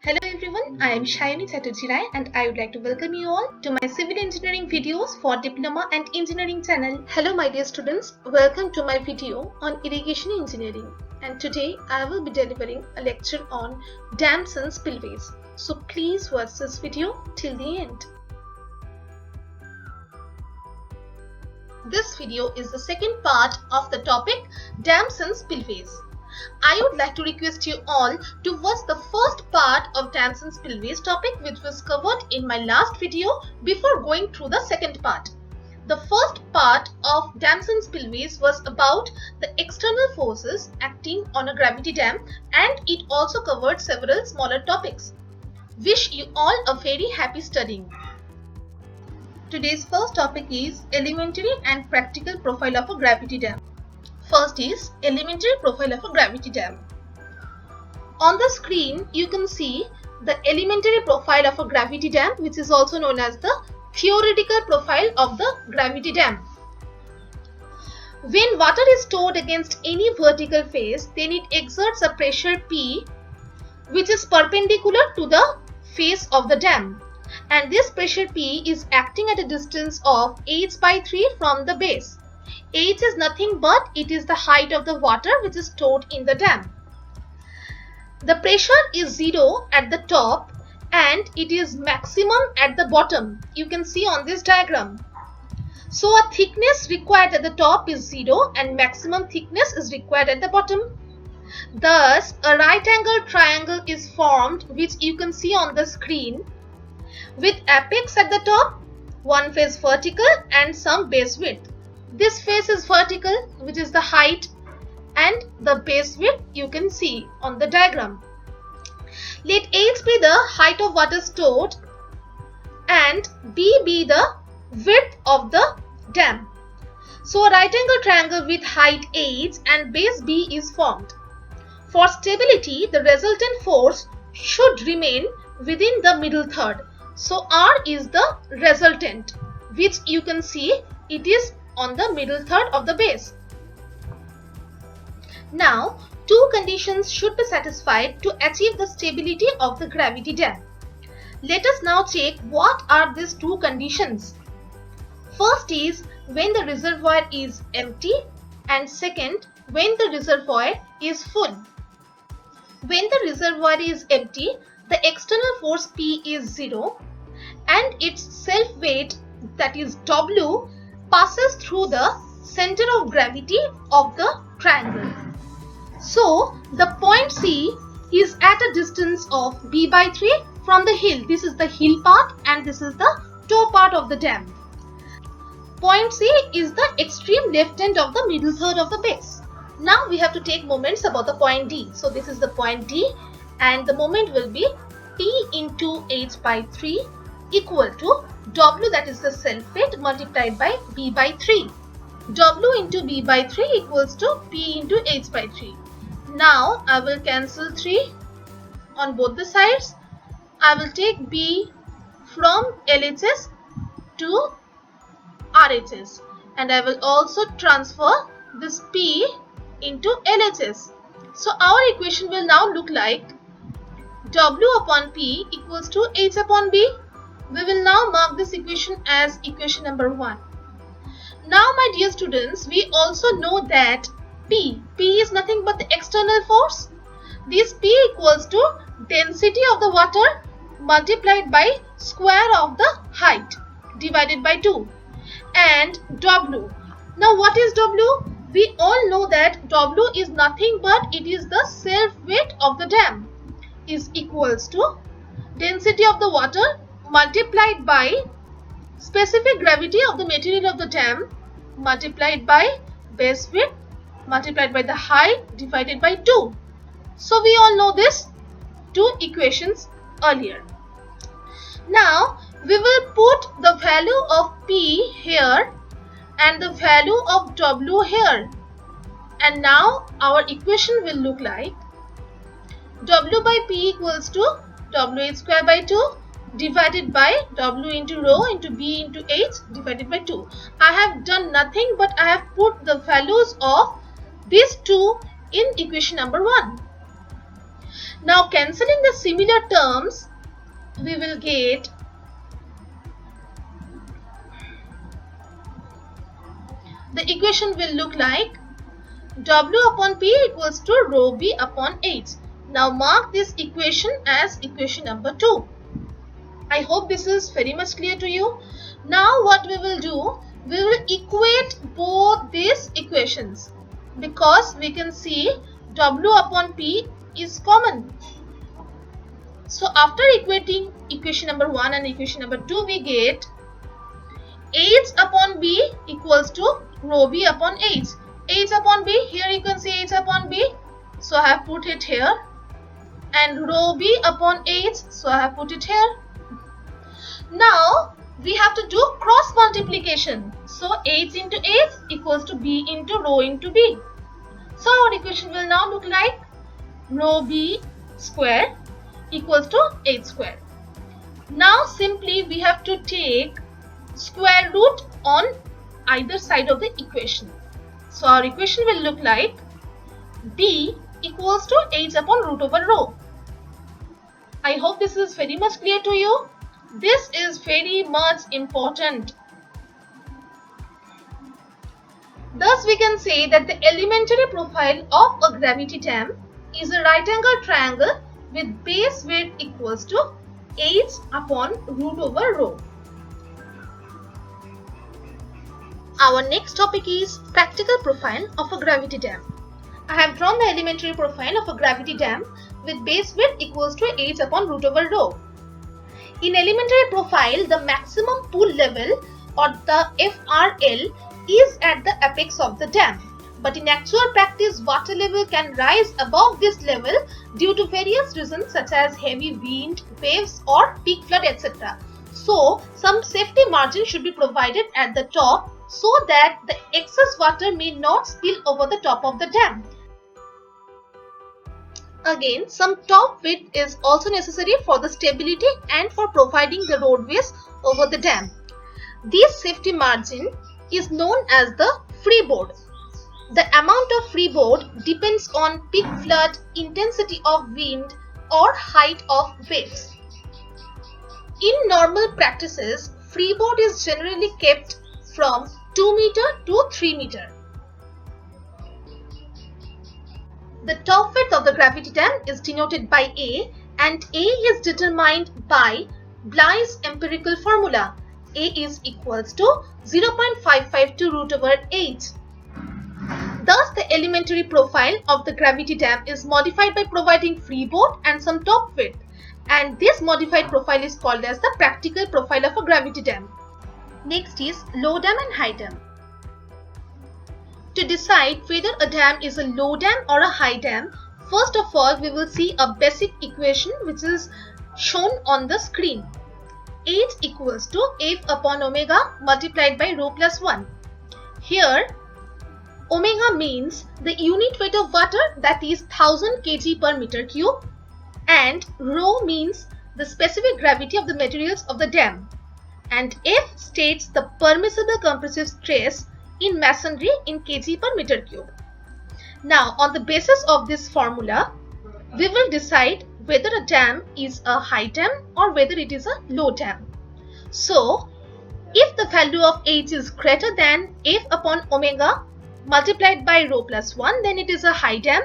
Hello everyone, I am Sayani and I would like to welcome you all to my civil engineering videos for diploma and engineering channel. Hello my dear students, welcome to my video on irrigation engineering, and today I will be delivering a lecture on dams and spillways. So please watch this video till the end. This video is the second part of the topic dams and spillways. I would like to request you all to watch the first part of dams and spillways topic, which was covered in my last video, before going through the second part. The first part of dams and spillways was about the external forces acting on a gravity dam, and it also covered several smaller topics. Wish you all a very happy studying. Today's first topic is elementary and practical profile of a gravity dam. First is elementary profile of a gravity dam. On the screen you can see the elementary profile of a gravity dam, which is also known as the theoretical profile of the gravity dam. When water is stored against any vertical face, then it exerts a pressure P which is perpendicular to the face of the dam, and this pressure P is acting at a distance of h/3 from the base. H is nothing but it is the height of the water which is stored in the dam. The pressure is 0 at the top and it is maximum at the bottom. You can see on this diagram. So a thickness required at the top is 0 and maximum thickness is required at the bottom. Thus a right angle triangle is formed, which you can see on the screen, with apex at the top, one face vertical and some base width. This face is vertical, which is the height, and the base width you can see on the diagram. Let h be the height of water stored and b be the width of the dam. So a right angle triangle with height h and base b is formed. For stability, the resultant force should remain within the middle third. So R is the resultant, which you can see it is on the middle third of the base. Now, two conditions should be satisfied to achieve the stability of the gravity dam. Let us now check what are these two conditions. First is when the reservoir is empty, and second when the reservoir is full. When the reservoir is empty, the external force P is 0 and its self weight, that is W, passes through the center of gravity of the triangle. So the point C is at a distance of b/3 from the hill. This is the hill part and this is the toe part of the dam. Point C is the extreme left end of the middle third of the base. Now we have to take moments about the point D. So this is the point D and the moment will be P into h/3 equal to W, that is the self weight, multiplied by b/3. W into b/3 equals to P into h/3. Now I will cancel 3 on both the sides. I will take B from LHS to RHS, and I will also transfer this P into LHS. So our equation will now look like W upon P equals to H upon B. We will now mark this equation as equation number 1. Now my dear students, we also know that P is nothing but the external force. This P equals to density of the water multiplied by square of the height divided by 2, and W. Now what is W? We all know that W is nothing but it is the self weight of the dam, is equals to density of the water multiplied by specific gravity of the material of the dam multiplied by base width multiplied by the height divided by 2. So we all know this two equations earlier. Now we will put the value of P here and the value of W here, and now our equation will look like W by P equals to WH square by 2 divided by W into rho into B into H divided by 2. I have done nothing but I have put the values of these two in equation number 1. Now cancelling the similar terms, we will get the equation will look like W upon P equals to rho B upon H. Now mark this equation as equation number 2. I hope this is very much clear to you. Now what we will do, we will equate both these equations because we can see W upon P is common. So after equating equation number 1 and equation number 2, we get H upon B equals to rho B upon H. H upon B, here you can see H upon B, so I have put it here, and rho B upon H, so I have put it here. Now we have to do cross multiplication, so H into H equals to B into rho into B. So our equation will now look like rho B square equals to H square. Now simply we have to take square root on either side of the equation. So our equation will look like B equals to H upon root over rho. I hope this is very much clear to you. This is very much important. Thus we can say that the elementary profile of a gravity dam is a right angle triangle with base width equals to H upon root over rho. Our next topic is practical profile of a gravity dam. I have drawn the elementary profile of a gravity dam with base width equals to H upon root over rho. In elementary profile, the maximum pool level or the FRL is at the apex of the dam. But in actual practice, water level can rise above this level due to various reasons such as heavy wind, waves or peak flood, etc. So, some safety margin should be provided at the top so that the excess water may not spill over the top of the dam. Again, some top width is also necessary for the stability and for providing the roadways over the dam. This safety margin is known as the freeboard. The amount of freeboard depends on peak flood, intensity of wind or height of waves. In normal practices, freeboard is generally kept from 2 meter to 3 meter. The top width of the gravity dam is denoted by A, and A is determined by Bly's empirical formula. A is equals to 0.552 root over H. Thus, the elementary profile of the gravity dam is modified by providing freeboard and some top width, and this modified profile is called as the practical profile of a gravity dam. Next is low dam and high dam. To decide whether a dam is a low dam or a high dam, first of all we will see a basic equation which is shown on the screen. H equals to F upon omega multiplied by rho plus 1. Here omega means the unit weight of water, that is 1000 kg per meter cube, and rho means the specific gravity of the materials of the dam, and F states the permissible compressive stress in masonry in kg per meter cube. Now on the basis of this formula, we will decide whether a dam is a high dam or whether it is a low dam. So if the value of H is greater than F upon omega multiplied by rho plus 1, then it is a high dam,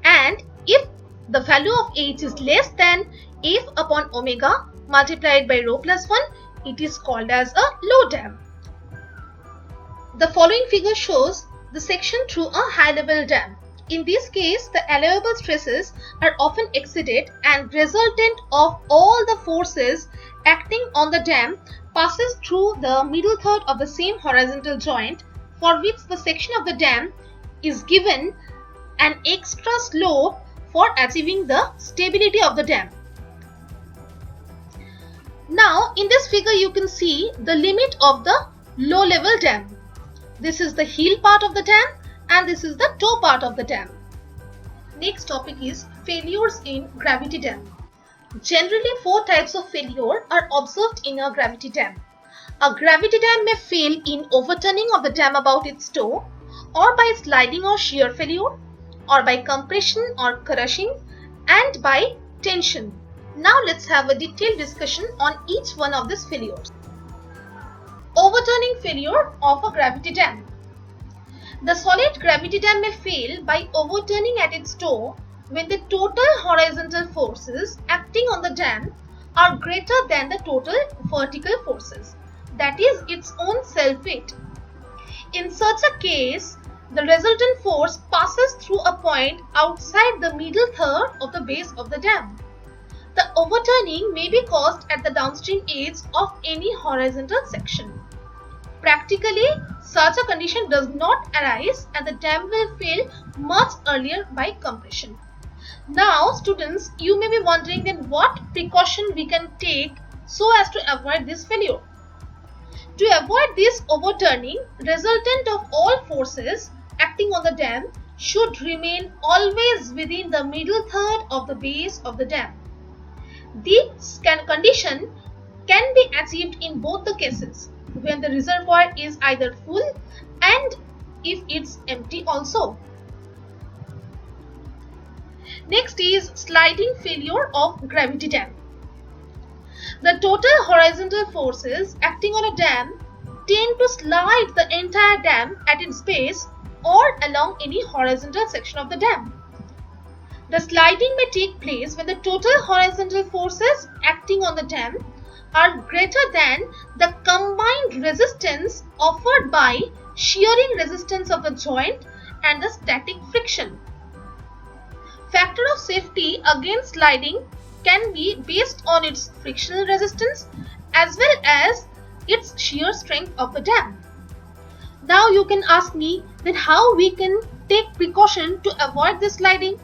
and if the value of H is less than F upon omega multiplied by rho plus 1, it is called as a low dam. The following figure shows the section through a high level dam. In this case, the allowable stresses are often exceeded, and resultant of all the forces acting on the dam passes through the middle third of the same horizontal joint, for which the section of the dam is given an extra slope for achieving the stability of the dam. Now in this figure you can see the limit of the low level dam. This is the heel part of the dam and this is the toe part of the dam. Next topic is failures in gravity dam. Generally 4 types of failure are observed in a gravity dam. A gravity dam may fail in overturning of the dam about its toe, or by sliding or shear failure, or by compression or crushing, and by tension. Now let's have a detailed discussion on each one of these failures. Overturning failure of a gravity dam. The solid gravity dam may fail by overturning at its toe when the total horizontal forces acting on the dam are greater than the total vertical forces, that is, its own self-weight. In such a case, the resultant force passes through a point outside the middle third of the base of the dam. The overturning may be caused at the downstream edge of any horizontal section. Practically, such a condition does not arise and the dam will fail much earlier by compression. Now, students, you may be wondering then what precaution we can take so as to avoid this failure. To avoid this overturning, resultant of all forces acting on the dam should remain always within the middle third of the base of the dam. This condition can be achieved in both the cases, when the reservoir is either full and if it's empty also. Next is sliding failure of gravity dam. The total horizontal forces acting on a dam tend to slide the entire dam at its base or along any horizontal section of the dam. The sliding may take place when the total horizontal forces acting on the dam are greater than the combined resistance offered by shearing resistance of the joint and the static friction. Factor of safety against sliding can be based on its frictional resistance as well as its shear strength of the dam. Now you can ask me that how we can take precaution to avoid this sliding.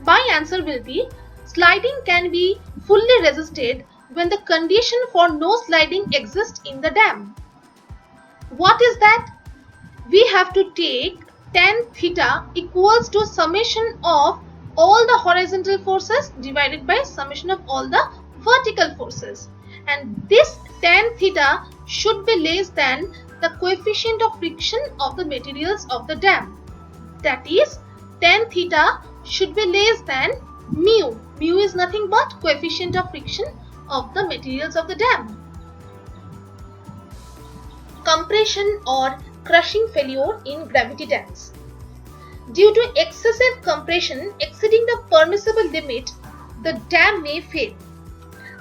My answer will be sliding can be fully resisted when the condition for no sliding exists in the dam. What is that? We have to take tan theta equals to summation of all the horizontal forces divided by summation of all the vertical forces, and this tan theta should be less than the coefficient of friction of the materials of the dam. That is, tan theta should be less than mu. Mu is nothing but coefficient of friction of the materials of the dam. Compression or crushing failure in gravity dams. Due to excessive compression exceeding the permissible limit, the dam may fail.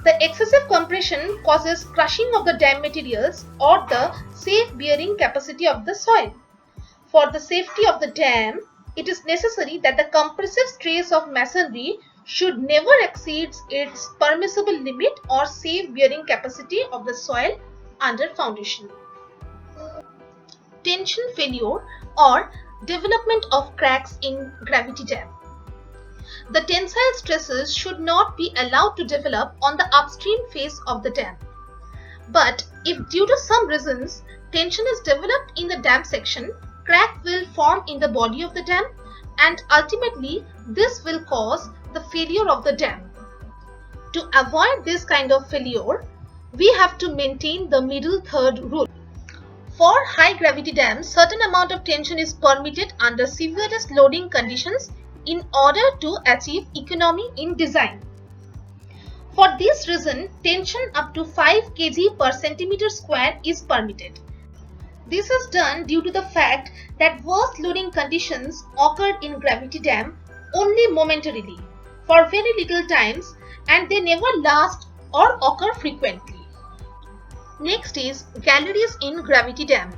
The excessive compression causes crushing of the dam materials or the safe bearing capacity of the soil. For the safety of the dam, it is necessary that the compressive stress of masonry should never exceed its permissible limit or safe bearing capacity of the soil under foundation. Tension failure or development of cracks in gravity dam. The tensile stresses should not be allowed to develop on the upstream face of the dam. But if due to some reasons tension is developed in the dam section, crack will form in the body of the dam and ultimately this will cause the failure of the dam. To avoid this kind of failure, we have to maintain the middle third rule. For high gravity dams, certain amount of tension is permitted under severest loading conditions in order to achieve economy in design. For this reason, tension up to 5 kg per centimeter square is permitted. This is done due to the fact that worst loading conditions occurred in gravity dam only momentarily, for very little times, and they never last or occur frequently. Next is galleries in gravity dam.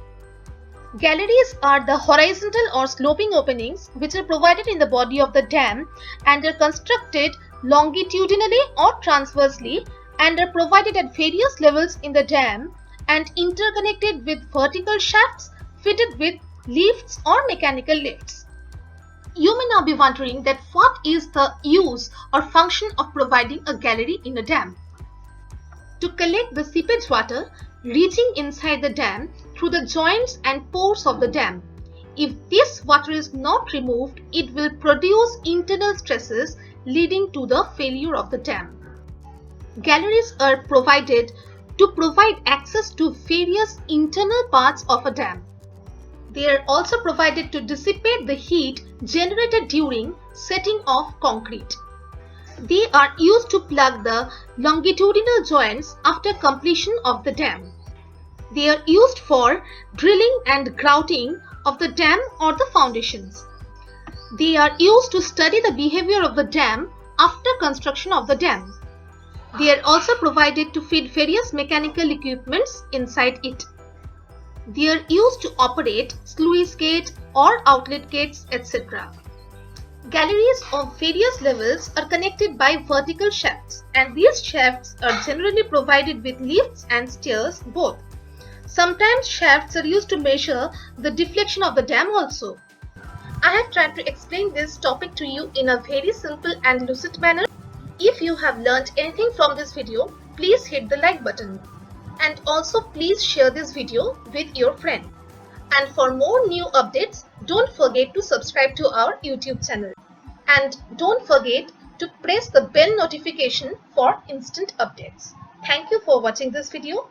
Galleries are the horizontal or sloping openings which are provided in the body of the dam and are constructed longitudinally or transversely and are provided at various levels in the dam and interconnected with vertical shafts fitted with lifts or mechanical lifts. You may now be wondering that what is the use or function of providing a gallery in a dam? To collect the seepage water reaching inside the dam through the joints and pores of the dam. If this water is not removed, it will produce internal stresses leading to the failure of the dam. Galleries are provided to provide access to various internal parts of a dam. They are also provided to dissipate the heat generated during setting of concrete. They are used to plug the longitudinal joints after completion of the dam. They are used for drilling and grouting of the dam or the foundations. They are used to study the behavior of the dam after construction of the dam. They are also provided to feed various mechanical equipments inside it. They are used to operate sluice gate or outlet gates, etc. Galleries of various levels are connected by vertical shafts, and these shafts are generally provided with lifts and stairs both. Sometimes shafts are used to measure the deflection of the dam also. I have tried to explain this topic to you in a very simple and lucid manner. If you have learned anything from this video, please hit the like button. And also please share this video with your friend. And for more new updates, don't forget to subscribe to our YouTube channel. And don't forget to press the bell notification for instant updates. Thank you for watching this video.